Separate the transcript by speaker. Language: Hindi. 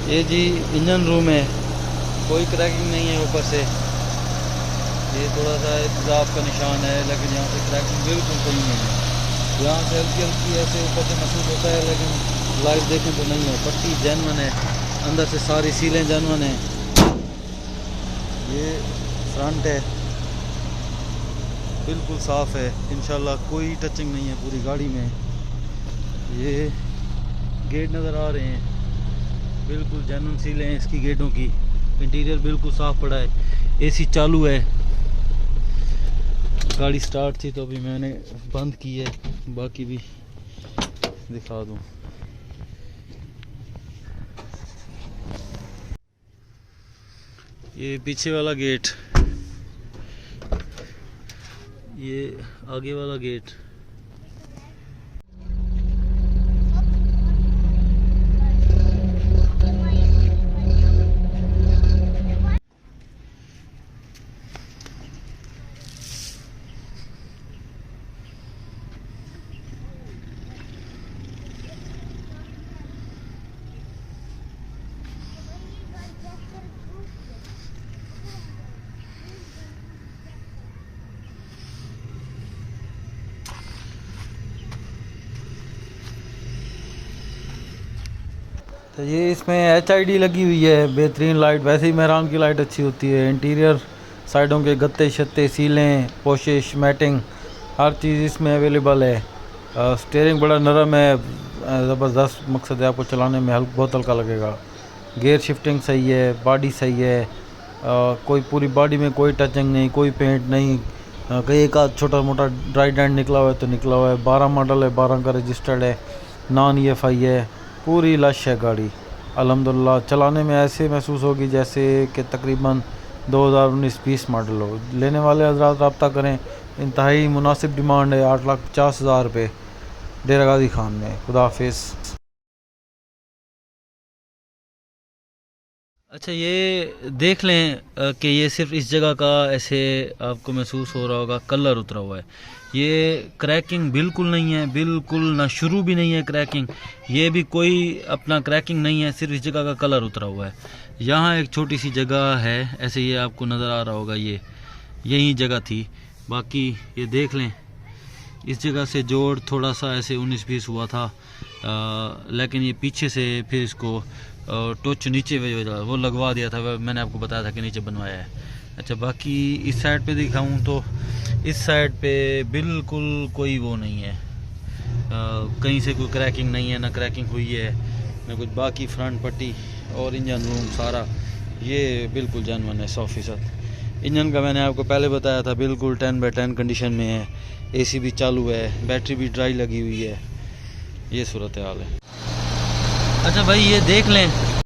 Speaker 1: ये जी इंजन रूम है, कोई क्रैकिंग नहीं है ऊपर से। ये थोड़ा सा एहतिजाब का निशान है, लेकिन यहाँ पे क्रैकिंग बिल्कुल कोई नहीं है। यहाँ से हल्की हल्की ऐसे ऊपर से महसूस होता है, लेकिन लाइव देखें तो नहीं है। पट्टी जेन्युइन है, अंदर से सारी सीलें जेन्युइन है। ये फ्रंट है, बिल्कुल साफ़ है, इंशाल्लाह कोई टचिंग नहीं है पूरी गाड़ी में। ये गेट नज़र आ रहे हैं, बिल्कुल जेन्युइन सीलें हैं इसकी गेटों की। इंटीरियर बिल्कुल साफ़ पड़ा है, एसी चालू है। गाड़ी स्टार्ट थी तो अभी मैंने बंद की है, बाकी भी दिखा दूँ। ये पीछे वाला गेट, ये आगे वाला गेट। तो ये इसमें HID लगी हुई है, बेहतरीन लाइट। वैसे ही मेहरान की लाइट अच्छी होती है। इंटीरियर साइडों के गत्ते शत्ते, सीलें, पोशिश, मैटिंग, हर चीज़ इसमें अवेलेबल है। स्टीयरिंग बड़ा नरम है, ज़बरदस्त। मकसद है आपको चलाने में बहुत हल्का लगेगा। गियर शिफ्टिंग सही है, बॉडी सही है। कोई पूरी बॉडी में कोई टचिंग नहीं, कोई पेंट नहीं। कहीं एक आध छोटा मोटा ड्राई डेंट निकला हुआ है तो निकला हुआ है। 12 मॉडल है, 12 का रजिस्टर्ड है, नॉन EFI है, पूरी लश है गाड़ी। अल्हम्दुलिल्लाह चलाने में ऐसे महसूस होगी जैसे कि तकरीबन 2019-20 मॉडल हो। लेने वाले हजरात रब्ता करें, इंतहाई मुनासिब डिमांड है, 8,50,000 रुपये डेरा गाजी खान में। खुदा हाफिज़। अच्छा, ये देख लें कि ये सिर्फ इस जगह का ऐसे आपको महसूस हो रहा होगा कलर उतरा हुआ है। ये क्रैकिंग बिल्कुल नहीं है, बिल्कुल ना शुरू भी नहीं है क्रैकिंग। ये भी कोई अपना क्रैकिंग नहीं है, सिर्फ इस जगह का कलर उतरा हुआ है। यहाँ एक छोटी सी जगह है, ऐसे ये आपको नज़र आ रहा होगा, ये यही जगह थी। बाकी ये देख लें, इस जगह से जोड़ थोड़ा सा ऐसे 19-20 हुआ था, लेकिन ये पीछे से फिर इसको टोच नीचे वो लगवा दिया था। मैंने आपको बताया था कि नीचे बनवाया है। अच्छा, बाकी इस साइड पे दिखाऊं तो इस साइड पे बिल्कुल कोई वो नहीं है, कहीं से कोई क्रैकिंग नहीं है, ना क्रैकिंग हुई है ना कुछ। बाकी फ्रंट पट्टी और इंजन रूम सारा ये बिल्कुल जेन्युइन है 100%। इंजन का मैंने आपको पहले बताया था, बिल्कुल 10/10 कंडीशन में है। AC भी चालू है, बैटरी भी ड्राई लगी हुई है। ये सूरत हाल है। अच्छा भाई, ये देख लें